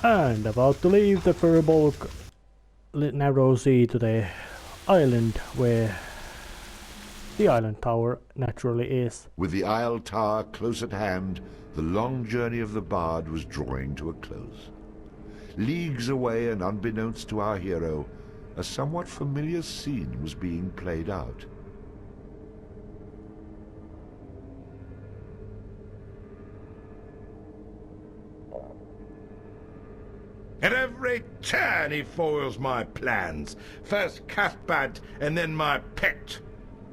And about to leave the Furbolg narrow sea to the island where the island tower naturally is. With the Isle Tower close at hand, the long journey of the bard was drawing to a close. Leagues away and unbeknownst to our hero, a somewhat familiar scene was being played out. At every turn he foils my plans. First Cathbad and then my pet.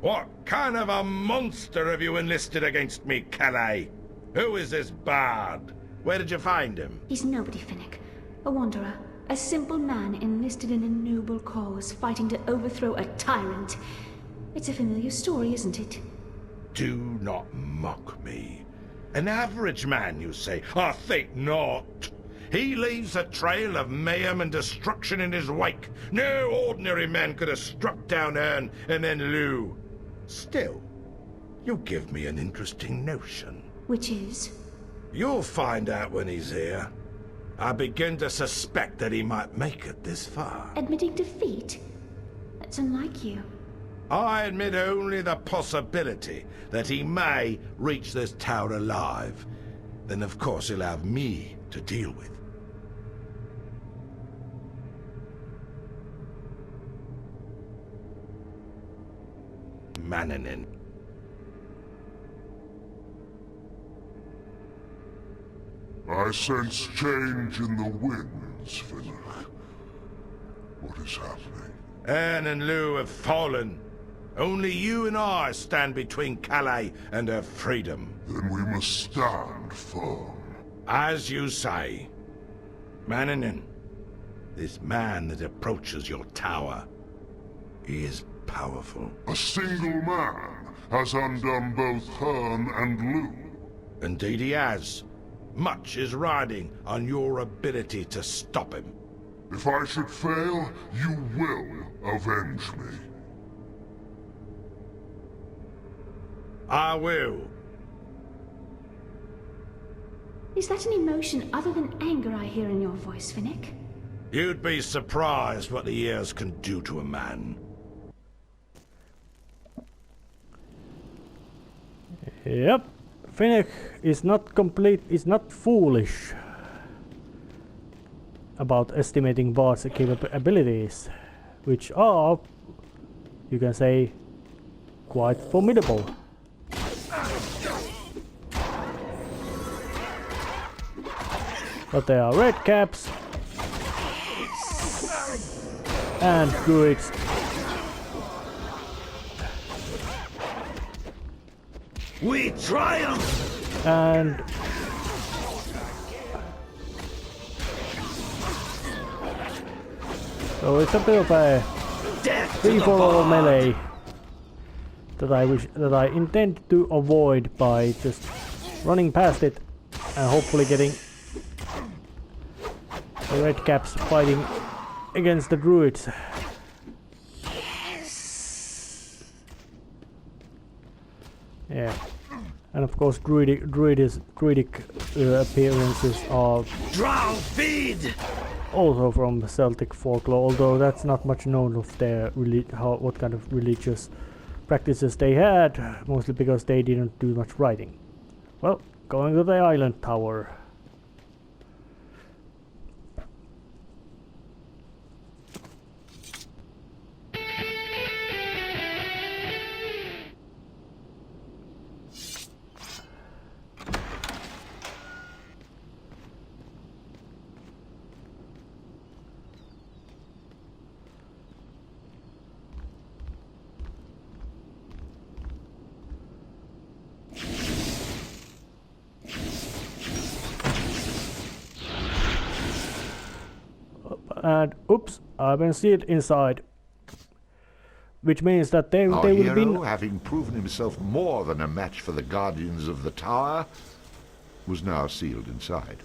What kind of a monster have you enlisted against me, Caleigh? Who is this bard? Where did you find him? He's nobody, Fionnach. A wanderer. A simple man enlisted in a noble cause, fighting to overthrow a tyrant. It's a familiar story, isn't it? Do not mock me. An average man, you say? I think not. He leaves a trail of mayhem and destruction in his wake. No ordinary man could have struck down Ern and then Lugh. Still, you give me an interesting notion. Which is? You'll find out when he's here. I begin to suspect that he might make it this far. Admitting defeat? That's unlike you. I admit only the possibility that he may reach this tower alive. Then of course he'll have me to deal with. Mannanin. I sense change in the winds, Fionnach. What is happening? Ern and Lugh have fallen. Only you and I stand between Caleigh and her freedom. Then we must stand firm. As you say. Mannanin, this man that approaches your tower, he is powerful. A single man has undone both Hearn and Lugh. Indeed he has. Much is riding on your ability to stop him. If I should fail, you will avenge me. I will. Is that an emotion other than anger I hear in your voice, Fionnach? You'd be surprised what the years can do to a man. Yep, Fionnach is not foolish about estimating bards' capabilities, which are, you can say, quite formidable. But they are red caps and druids. We triumph! And so it's a bit of a free-for-all melee that I intend to avoid by just running past it and hopefully getting the red caps fighting against the druids. Yeah, and of course druidic appearances are Feed! also from Celtic folklore, although that's not much known of their what kind of religious practices they had, mostly because they didn't do much writing. Well, going to the island tower. And oops, I've been sealed inside, which means that they Our will hero, be. having proven himself more than a match for the guardians of the tower, was now sealed inside,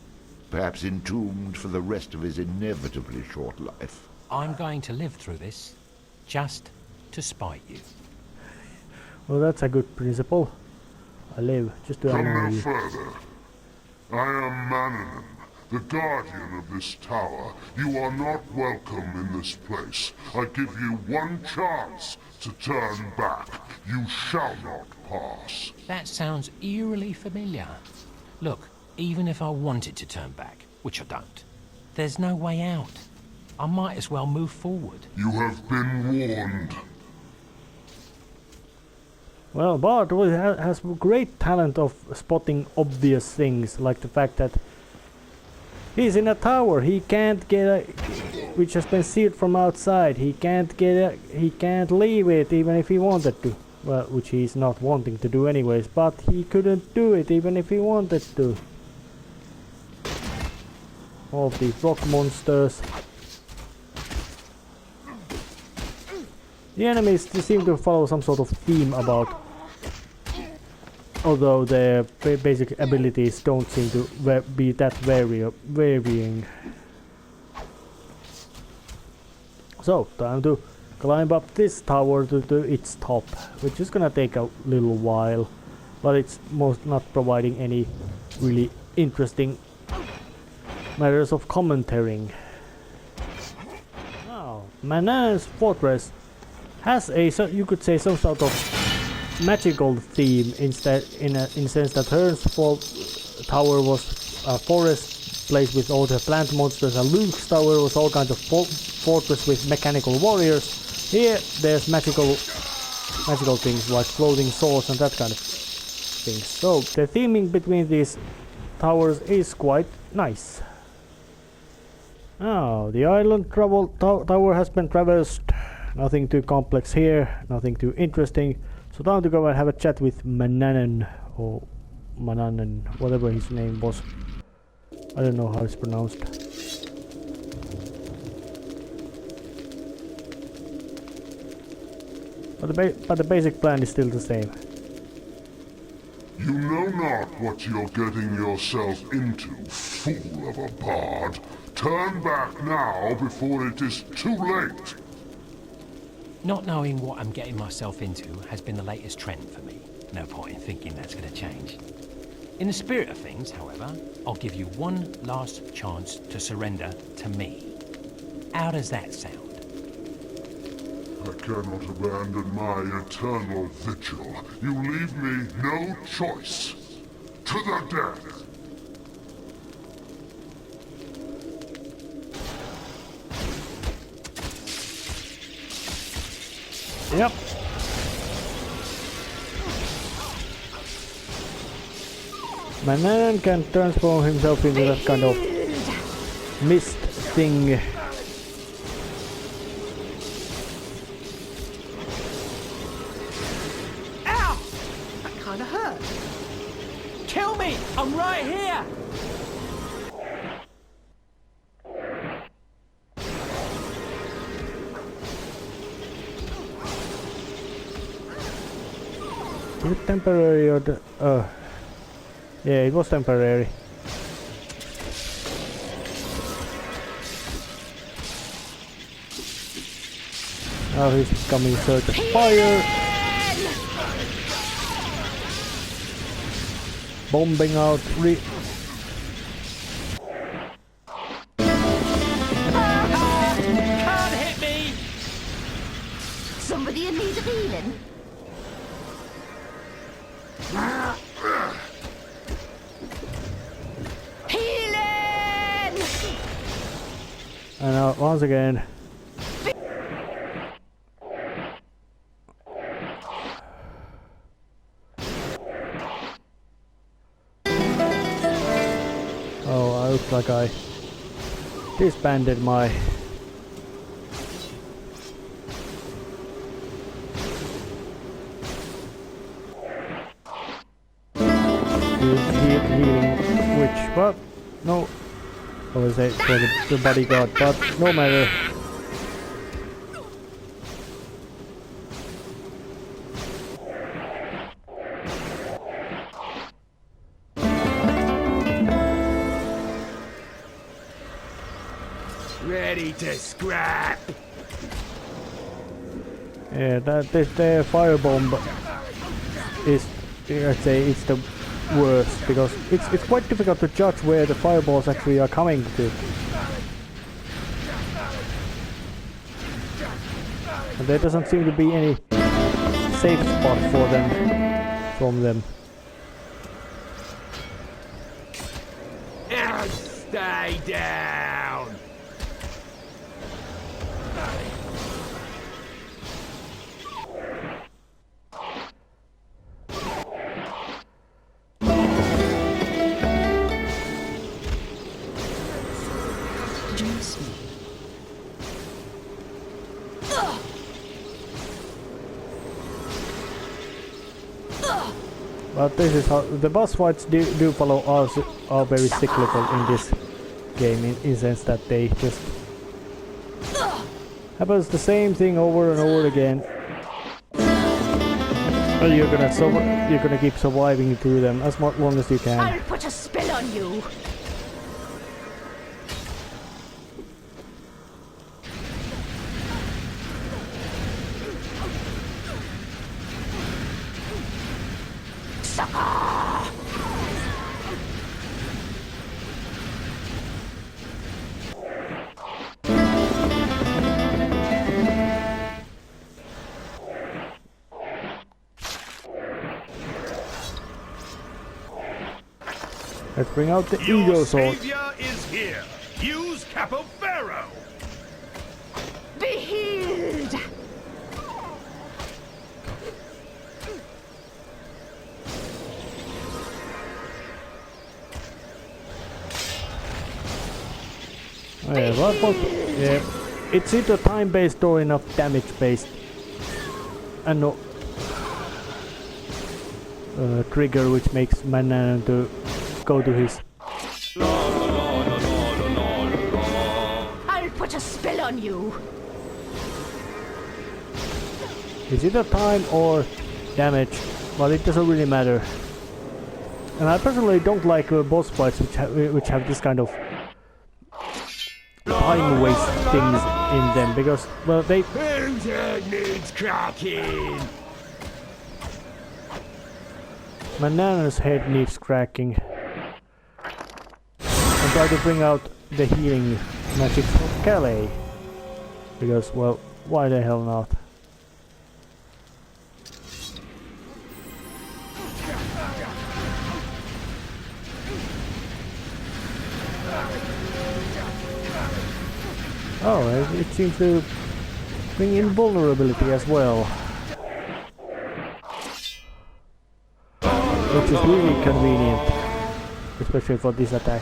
perhaps entombed for the rest of his inevitably short life. I'm going to live through this, just to spite you. Well, that's a good principle. I live just to Come annoy no you. further. I am Mannanin, the guardian of this tower, you are not welcome in this place. I give you one chance to turn back. You shall not pass. That sounds eerily familiar. Look, even if I wanted to turn back, which I don't, there's no way out. I might as well move forward. You have been warned. Well, Bard has great talent of spotting obvious things, like the fact that he's in a tower. He can't get which has been sealed from outside. He can't leave it even if he wanted to. Well, which he's not wanting to do anyways, but he couldn't do it even if he wanted to. All of these rock monsters. The enemies seem to follow some sort of theme about, although their basic abilities don't seem to be that varying. So, time to climb up this tower to its top, which is gonna take a little while, but it's not providing any really interesting matters of commentary. Now, Manan's fortress has you could say some sort of magical theme instead, in a sense that Hearn's tower was a forest place with all the plant monsters, and Luke's tower was all kinds of fortress with mechanical warriors. Here there's magical things like floating swords and that kind of things. So the theming between these towers is quite nice. Now the island tower has been traversed. Nothing too complex here, nothing too interesting. So time to go and have a chat with Mananan, or Mananan, whatever his name was. I don't know how it's pronounced. But the basic plan is still the same. You know not what you're getting yourself into, fool of a bard. Turn back now before it is too late. Not knowing what I'm getting myself into has been the latest trend for me. No point in thinking that's going to change. In the spirit of things, however, I'll give you one last chance to surrender to me. How does that sound? I cannot abandon my eternal vigil. You leave me no choice. To the death! Yep. Manan can transform himself into that kind of mist thing. Ow! That kinda hurt. Kill me! I'm right here! Is it temporary or the... yeah, it was temporary. Now he's becoming search of fire. Bombing out Can't hit me! Somebody in need of healing? Healing! and now once again. Oh, I look like I disbanded my healing witch, but no, I was say for the bodyguard, but no matter. Ready to scrap. Yeah, the firebomb is, I'd say, it's the worse, because it's quite difficult to judge where the fireballs actually are coming to. And there doesn't seem to be any safe spot for them from them. Stay down! But this is how the boss fights do follow us, are very cyclical in this game, in sense that they just happens the same thing over and over again. And you're gonna keep surviving through them as long as you can. I'll put a spell on you. Let's bring out the ego sword. Savior is here. Use Capo Ferro. Be healed. Yeah, it's either time-based or enough damage-based, and no trigger which makes Manana to go to his. I'll put a spell on you. It's either time or damage, but it doesn't really matter. And I personally don't like boss fights which have this kind of time waste things in them, because, well, they... Whose head needs cracking? Manana's head needs cracking. And try to bring out the healing magic from Caleigh. Because, well, why the hell not? Oh, it seems to bring in vulnerability as well. Which is really convenient, especially for this attack.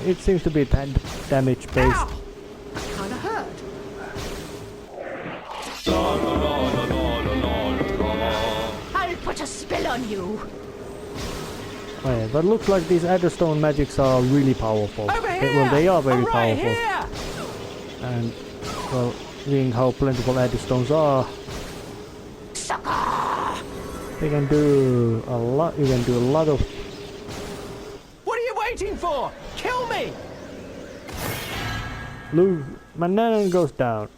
It seems to be damage based. Kinda hurt. I'll put a spell on you. Oh, yeah, but looks like these Adderstone magics are really powerful. Well, they are very powerful. Here. And, well, seeing how plentiful Adderstones are, they can do a lot. You can do a lot of. What are you waiting for? Kill me! Manana goes down.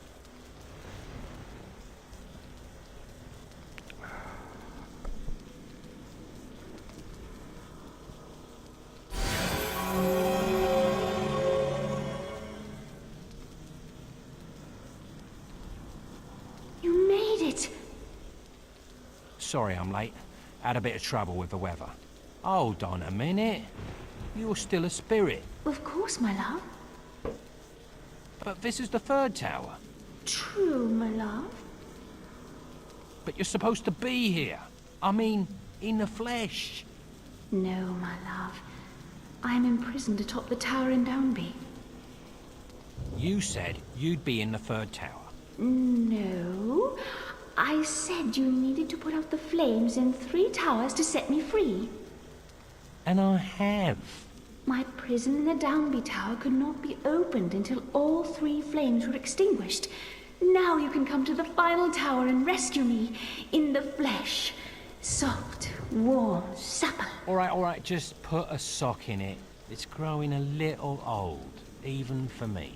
You made it. Sorry I'm late. Had a bit of trouble with the weather. Hold on a minute. You're still a spirit. Of course, my love. But this is the third tower. True, my love. But you're supposed to be here. I mean, in the flesh. No, my love. I'm imprisoned atop the tower in Downby. You said you'd be in the third tower. No. I said you needed to put out the flames in 3 towers to set me free. And I have. My prison in the Downby Tower could not be opened until all 3 flames were extinguished. Now you can come to the final tower and rescue me in the flesh. Soft, warm, supple. All right, just put a sock in it. It's growing a little old, even for me.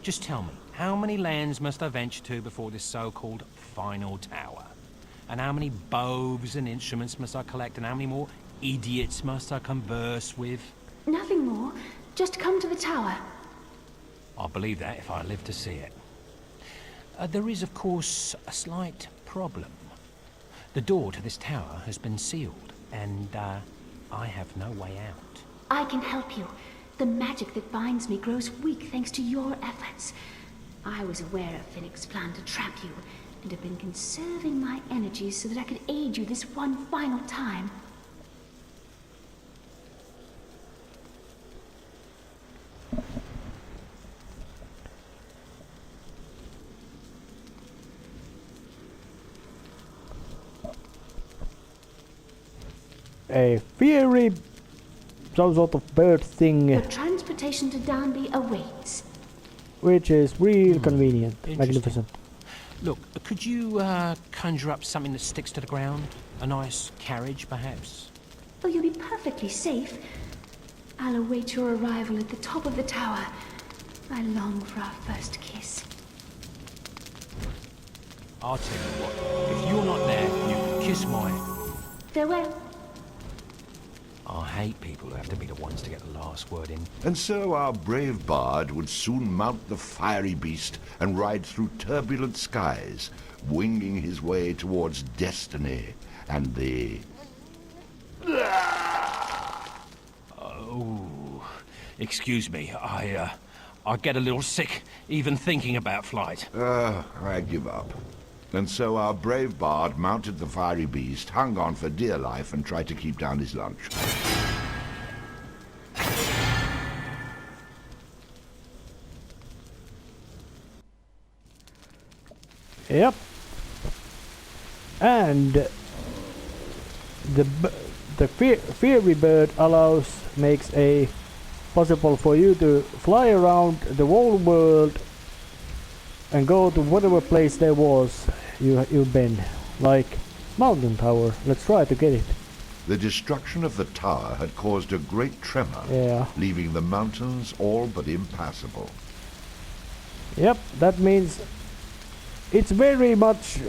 Just tell me, How many lands must I venture to before this so-called final tower? And how many bows and instruments must I collect? And how many more idiots must I converse with? Nothing more. Just come to the tower. I'll believe that if I live to see it. There is, of course, a slight problem. The door to this tower has been sealed, and I have no way out. I can help you. The magic that binds me grows weak thanks to your efforts. I was aware of Fionnach's plan to trap you, and have been conserving my energies so that I could aid you this one final time. A fiery, some sort of bird thing, Your transportation to Downby awaits. which is real convenient, Interesting. magnificent. Look, could you conjure up something that sticks to the ground? A nice carriage, perhaps? Oh, you'll be perfectly safe. I'll await your arrival at the top of the tower. I long for our first kiss. I'll tell you what, if you're not there, you can kiss my... Farewell. I hate people who have to be the ones to get the last word in. And so our brave bard would soon mount the fiery beast and ride through turbulent skies, winging his way towards destiny and the... Oh, excuse me, I get a little sick even thinking about flight. I give up. And so our brave bard mounted the fiery beast, hung on for dear life, and tried to keep down his lunch. Yep. And the fiery bird makes a possible for you to fly around the whole world and go to whatever place there was you've been, like Mountain Tower. Let's try to get it. The destruction of the tower had caused a great tremor, Yeah. leaving the mountains all but impassable. Yep, that means it's very much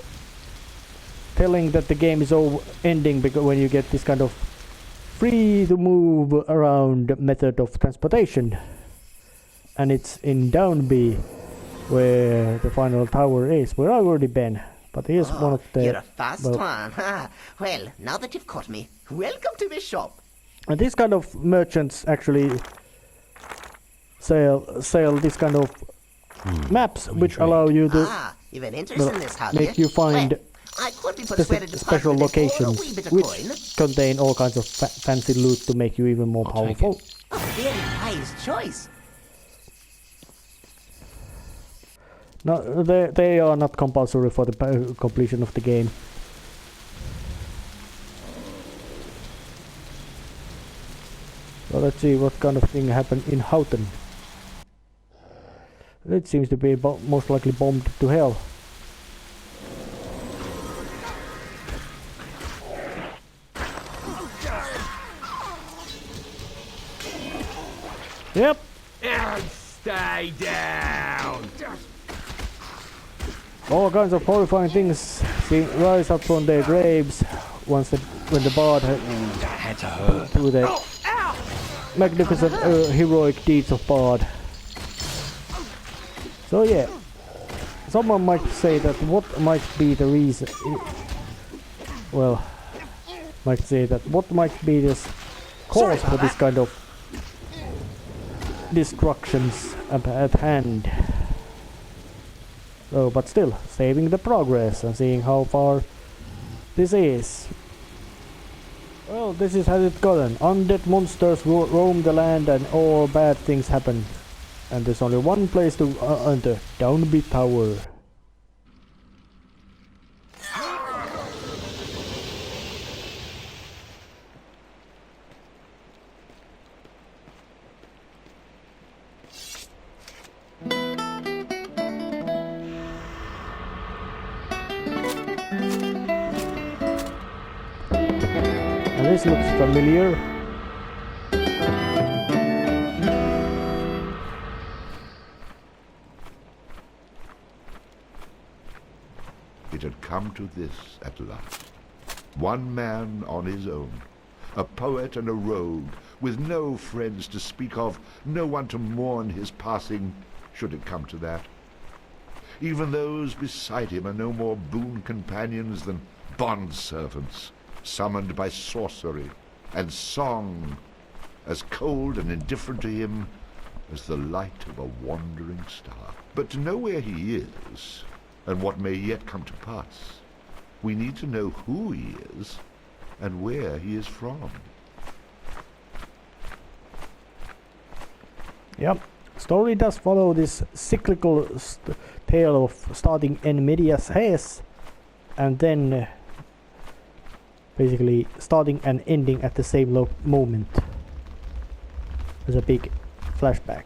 telling that the game is ending, because when you get this kind of free to move around method of transportation, and it's in Downby where the final tower is, where I've already been. But here's one of the... You're a fast one. Well, now that you've caught me, welcome to my shop. And these kind of merchants actually sell this kind of maps, which allow you to You've an interest in this, have make you find Well, I could be persuaded to special part with it for a wee locations bit of which coin. contain all kinds of fancy loot to make you even more I'll take powerful. Oh, very wise choice. No, they are not compulsory for the completion of the game. So let's see what kind of thing happened in Houghton. It seems to be most likely bombed to hell. Yep. And stay down. All kinds of horrifying things rise up from their graves when the bard That had to hurt. through the magnificent heroic deeds of bard. So yeah, someone might say that what might be the reason? Well, might say that what might be this cause for this kind of destructions at hand. So, but still, saving the progress and seeing how far this is. Well, this is how it gotten. Undead monsters roam the land and all bad things happen. And there's only one place to enter, Downby Tower. And this looks familiar. It had come to this at last. One man on his own, a poet and a rogue, with no friends to speak of, no one to mourn his passing, should it come to that. Even those beside him are no more boon companions than bond-servants, summoned by sorcery and song, as cold and indifferent to him as the light of a wandering star. But to know where he is, and what may yet come to pass, we need to know who he is and where he is from. Yep. Story does follow this cyclical tale of starting in medias res and then basically starting and ending at the same moment. There's a big flashback.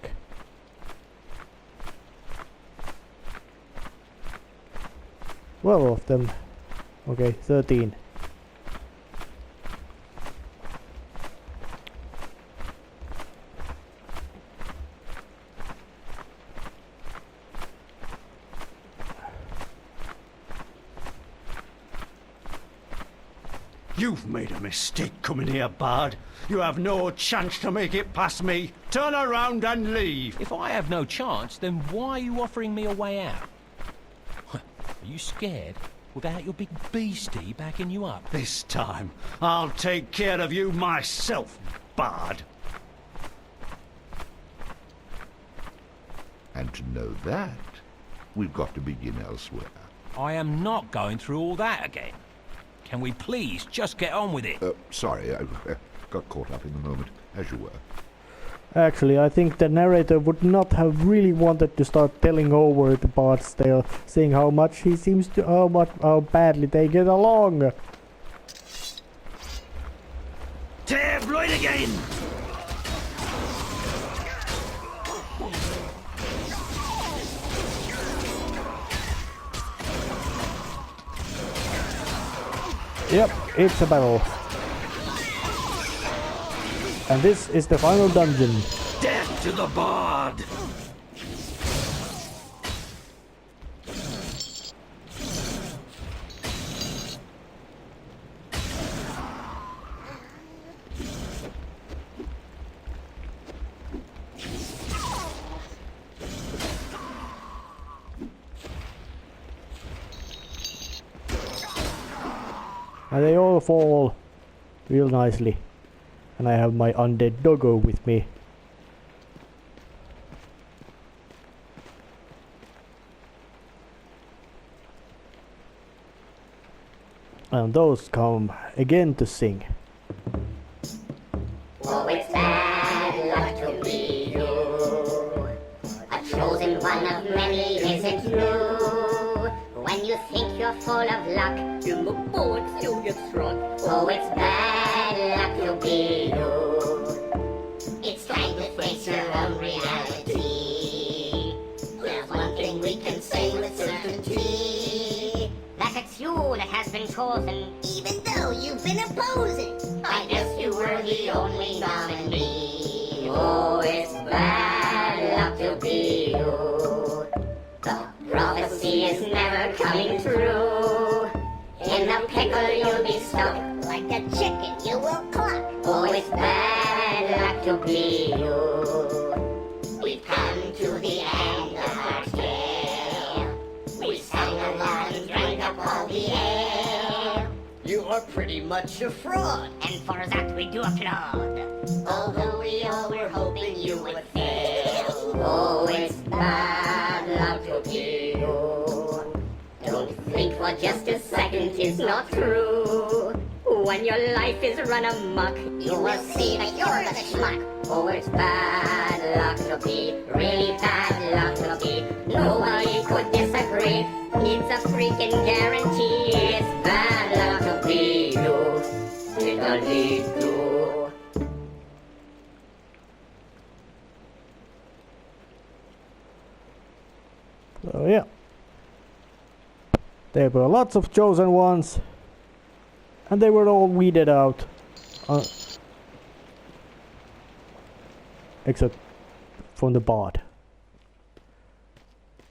12 of them. Okay, 13. You've made a mistake coming here, Bard. You have no chance to make it past me. Turn around and leave. If I have no chance, then why are you offering me a way out? Are you scared without your big beastie backing you up? This time, I'll take care of you myself, Bard. And to know that, we've got to begin elsewhere. I am not going through all that again. Can we please just get on with it? Sorry, I got caught up in the moment, as you were. Actually, I think the narrator would not have really wanted to start telling over the Bard's tale, seeing how much he seems to, how badly they get along. Tear blood again! Yep, it's a battle. And this is the final dungeon. Death to the Bard! And they all fall real nicely. And I have my undead doggo with me. And those come again to sing. Oh, it's bad luck to be you. A chosen one of many, isn't you? When you think you're full of luck, you look forward to your throat. Oh, it's bad luck to be you. It's time to face your own reality. There's one thing we can say with certainty. That it's you that has been chosen, even though you've been opposing. I guess you were the only nominee. Oh, it's bad luck to be you. The prophecy is never coming true. In the pickle you'll be stuck. Like a chicken you will cluck. Oh, it's bad luck to be you. We've come to the end of our tale. We sang a lot and drank up all the ale. You are pretty much a fraud, and for that we do applaud. Although we all were hoping you would fail. Oh, it's bad luck to be you. Don't think for just a second it's not true. When your life is run amok, you will see that you're the schmuck. Oh, it's bad luck to be, really bad luck to be. Nobody could disagree. It's a freaking guarantee. It's bad luck to be you. It'll lead to. So yeah. There were lots of chosen ones. And they were all weeded out. Except from the Bard.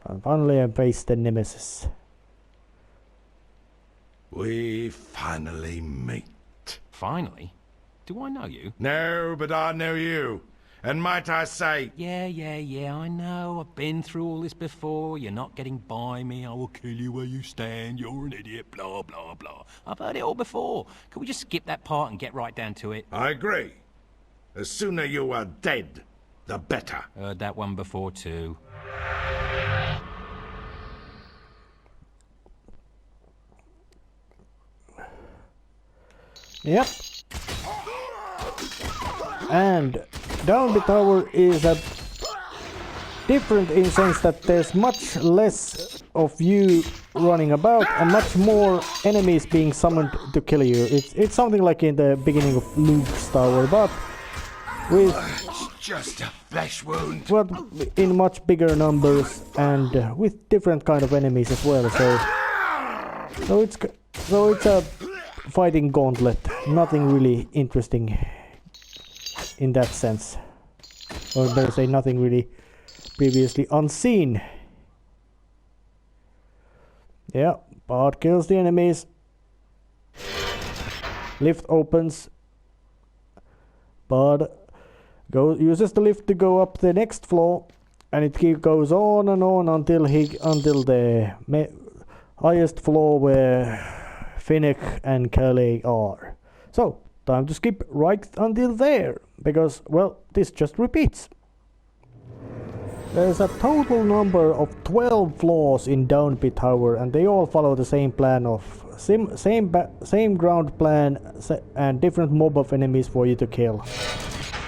And finally I faced the Nemesis. We finally meet. Finally? Do I know you? No, but I know you. And might I say... Yeah, I know. I've been through all this before. You're not getting by me. I will kill you where you stand. You're an idiot. Blah, blah, blah. I've heard it all before. Can we just skip that part and get right down to it? I agree. The sooner you are dead, the better. Heard that one before, too. Yep. And Downby Tower is a different in the sense that there's much less of you running about and much more enemies being summoned to kill you. It's something like in the beginning of Luke's Tower, but with just a flesh wound. But in much bigger numbers and with different kind of enemies as well. So it's a fighting gauntlet. Nothing really interesting in that sense, or better say nothing really previously unseen. Yeah, Bard kills the enemies. Lift opens. Bard uses the lift to go up the next floor, and it goes on and on until the highest floor where Fionnach and Caleigh are. So time to skip right until there, because, well, this just repeats. There's a total number of 12 floors in Downby Tower, and they all follow the same plan of same ground plan and different mob of enemies for you to kill,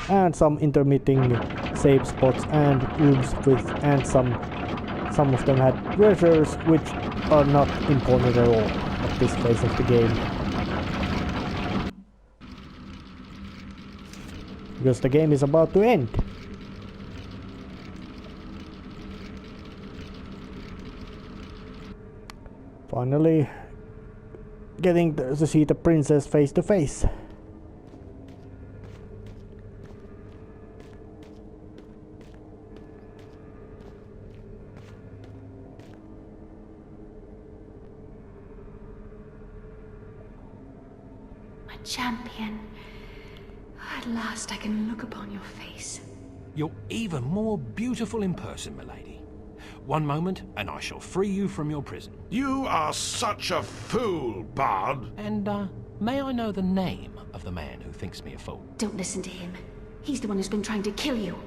and some intermitting save spots and rooms with, and some of them had treasures which are not important at all at this phase of the game. Because the game is about to end. Finally getting to see the princess face to face. My champion. At last I can look upon your face. You're even more beautiful in person, milady. One moment, and I shall free you from your prison. You are such a fool, Bard. And, may I know the name of the man who thinks me a fool? Don't listen to him. He's the one who's been trying to kill you.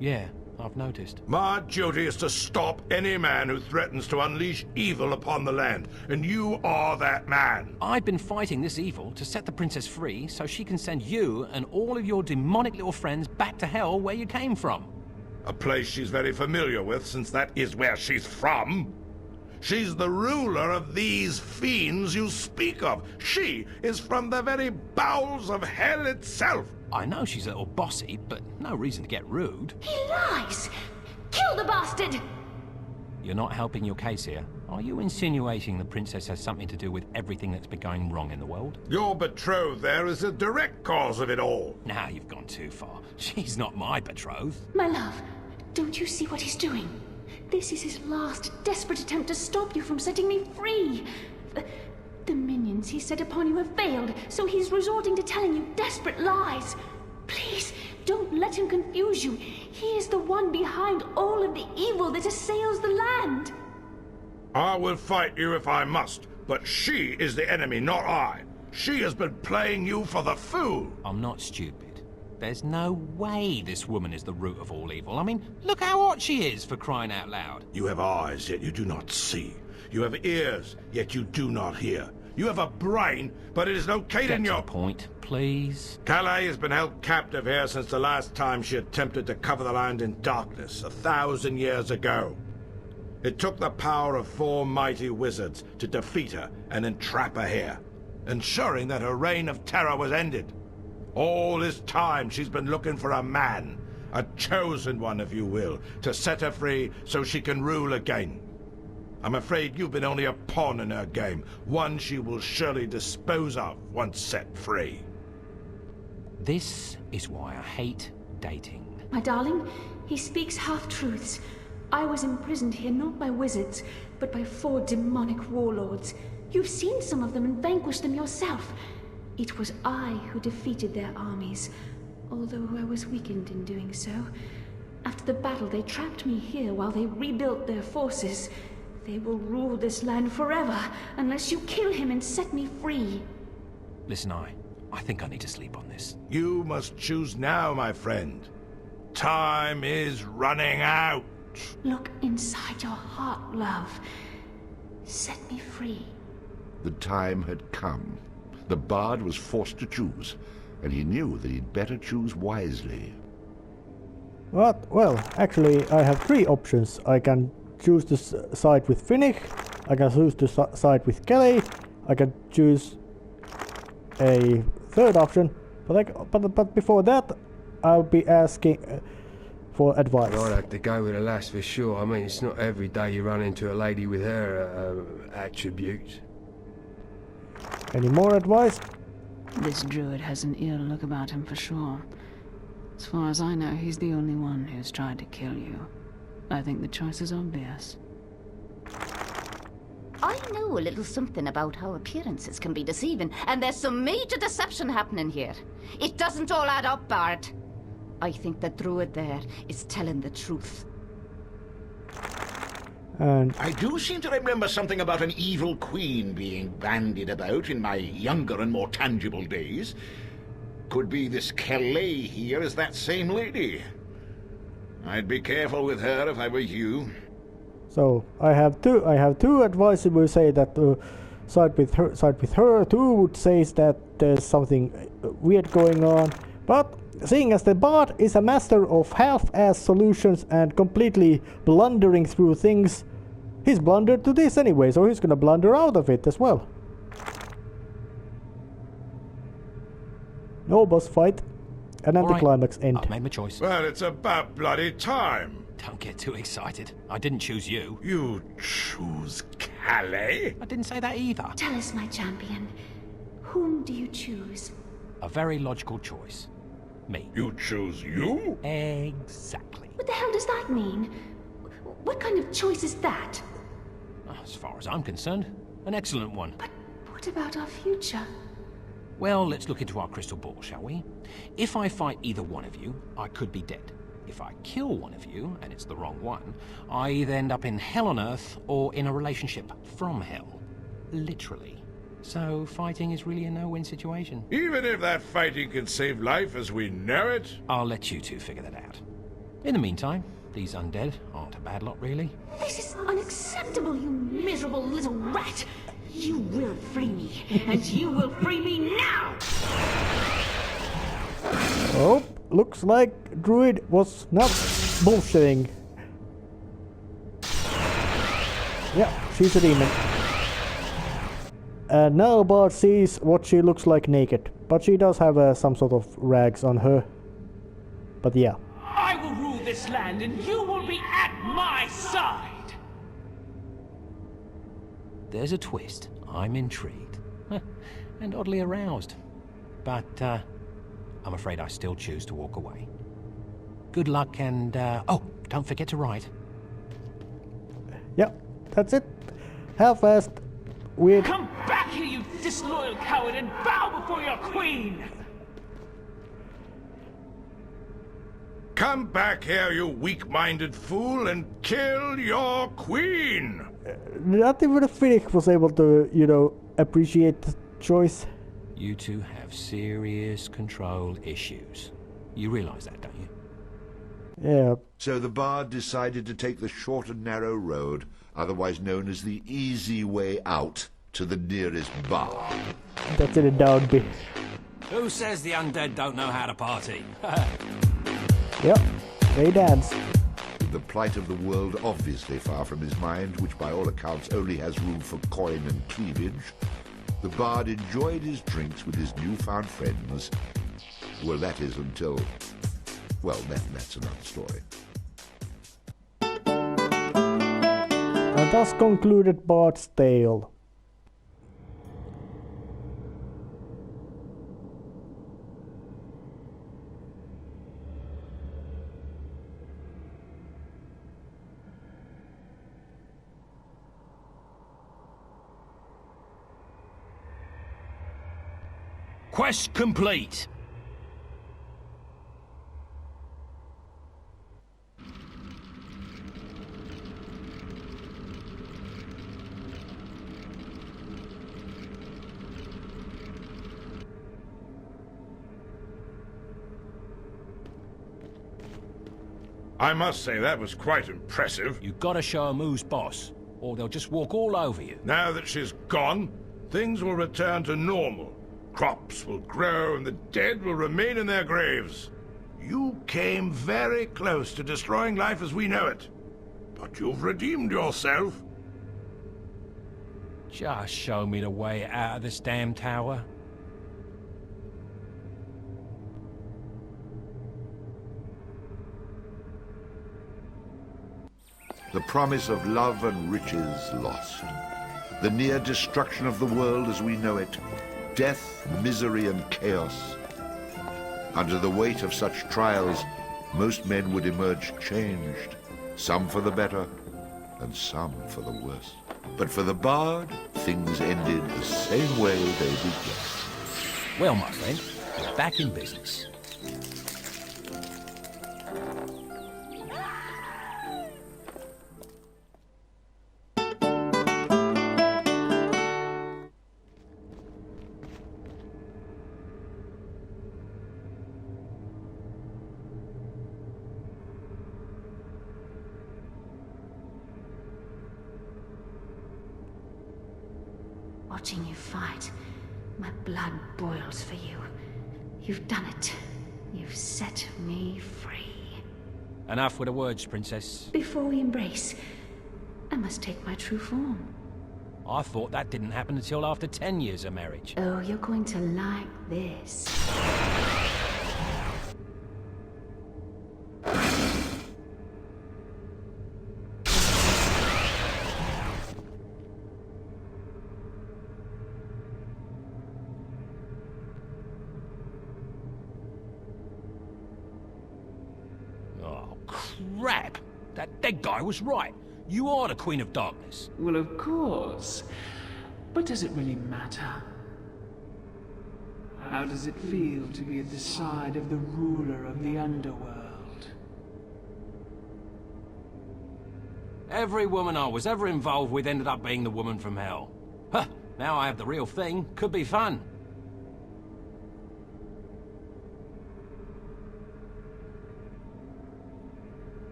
Yeah, I've noticed. My duty is to stop any man who threatens to unleash evil upon the land, and you are that man. I've been fighting this evil to set the princess free so she can send you and all of your demonic little friends back to hell where you came from. A place she's very familiar with, since that is where she's from. She's the ruler of these fiends you speak of. She is from the very bowels of hell itself. I know she's a little bossy, but no reason to get rude. He lies! Kill the bastard! You're not helping your case here. Are you insinuating the princess has something to do with everything that's been going wrong in the world? Your betrothed there is the direct cause of it all. Now you've gone too far. She's not my betrothed. My love, don't you see what he's doing? This is his last desperate attempt to stop you from setting me free. The minions he set upon you have failed, so he's resorting to telling you desperate lies. Please, don't let him confuse you. He is the one behind all of the evil that assails the land. I will fight you if I must, but she is the enemy, not I. She has been playing you for the fool. I'm not stupid. There's no way this woman is the root of all evil. I mean, look how hot she is, for crying out loud. You have eyes, yet you do not see. You have ears, yet you do not hear. You have a brain, but it is located in your... Get to the point, please. Caleigh has been held captive here since the last time she attempted to cover the land in darkness, 1,000 years ago. It took the power of 4 mighty wizards to defeat her and entrap her here, ensuring that her reign of terror was ended. All this time she's been looking for a man, a chosen one, if you will, to set her free so she can rule again. I'm afraid you've been only a pawn in her game, one she will surely dispose of once set free. This is why I hate dating. My darling, he speaks half-truths. I was imprisoned here not by wizards, but by 4 demonic warlords. You've seen some of them and vanquished them yourself. It was I who defeated their armies, although I was weakened in doing so. After the battle, they trapped me here while they rebuilt their forces. They will rule this land forever, unless you kill him and set me free. Listen, I think I need to sleep on this. You must choose now, my friend. Time is running out. Look inside your heart, love. Set me free. The time had come. The bard was forced to choose, and he knew that he'd better choose wisely. What? Well, actually, I have 3 options. I can choose to side with Fionnach, I can choose to side with Caleigh, I can choose a 3rd option, but before that, I'll be asking for advice. I'd have to go with the lass for sure. I mean, it's not every day you run into a lady with her attributes. Any more advice? This druid has an ill look about him for sure. As far as I know, he's the only one who's tried to kill you. I think the choice is obvious. I know a little something about how appearances can be deceiving, and there's some major deception happening here. It doesn't all add up, Bard. I think the druid there is telling the truth. And I do seem to remember something about an evil queen being bandied about in my younger and more tangible days. Could be this Caleigh here is that same lady. I'd be careful with her if I were you. so I have two advice. We say that side with her. 2 would say that there's something weird going on, but seeing as the bard is a master of half-ass solutions and completely blundering through things, he's blundered to this anyway, so he's gonna blunder out of it as well. No boss fight, and anticlimax end. I've made my choice. Well, it's about bloody time. Don't get too excited. I didn't choose you. You choose Caleigh? I didn't say that either. Tell us, my champion. Whom do you choose? A very logical choice. Me. You choose you? Exactly. What the hell does that mean? What kind of choice is that? As far as I'm concerned, an excellent one. But what about our future? Well, let's look into our crystal ball, shall we? If I fight either one of you, I could be dead. If I kill one of you, and it's the wrong one, I either end up in hell on earth or in a relationship from hell. Literally. So fighting is really a no-win situation. Even if that fighting can save life as we know it? I'll let you two figure that out. In the meantime, these undead aren't a bad lot, really. This is unacceptable, you miserable little rat! You will free me, and you will free me now! Oh, looks like Druid was not bullshitting. Yeah, she's a demon. And now Bard sees what she looks like naked, but she does have some sort of rags on her. But yeah. I will rule this land and you will be at my side! There's a twist. I'm intrigued. And oddly aroused. But, I'm afraid I still choose to walk away. Good luck and, oh, don't forget to write. Yeah, that's it. Half-assed, weird. Come back here, you disloyal coward, and bow before your queen! Come back here, you weak-minded fool, and kill your queen! Not even Fionnach was able to, you know, appreciate the choice. You two have serious control issues. You realize that, don't you? Yeah. So the bard decided to take the short and narrow road, otherwise known as the easy way out to the nearest bar. That's in a downbeat. Who says the undead don't know how to party? Yep, they dance. The plight of the world obviously far from his mind, which by all accounts only has room for coin and cleavage, the bard enjoyed his drinks with his newfound friends. Well, that is until... well, that's another story. And thus concluded Bard's tale. Quest complete. I must say that was quite impressive. You gotta show 'em who's boss, or they'll just walk all over you. Now that she's gone, things will return to normal. Crops will grow and the dead will remain in their graves. You came very close to destroying life as we know it. But you've redeemed yourself. Just show me the way out of this damn tower. The promise of love and riches lost. The near destruction of the world as we know it. Death, misery, and chaos. Under the weight of such trials, most men would emerge changed. Some for the better, and some for the worse. But for the bard, things ended the same way they began. Well, my friend, we're back in business. Watching you fight, my blood boils for you. You've done it. You've set me free. Enough with the words, Princess. Before we embrace, I must take my true form. I thought that didn't happen until after 10 years of marriage. Oh, you're going to like this. Oh, crap! That dead guy was right. You are the Queen of Darkness. Well, of course. But does it really matter? How does it feel to be at the side of the ruler of the underworld? Every woman I was ever involved with ended up being the woman from hell. Huh, now I have the real thing. Could be fun.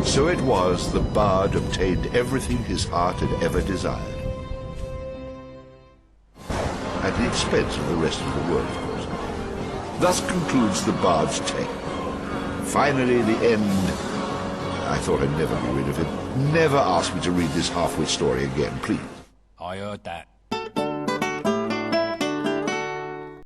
So it was the bard obtained everything his heart had ever desired. At the expense of the rest of the world, of course. Thus concludes the bard's tale. Finally, the end. I thought I'd never be rid of it. Never ask me to read this half-wit story again, please. I heard that.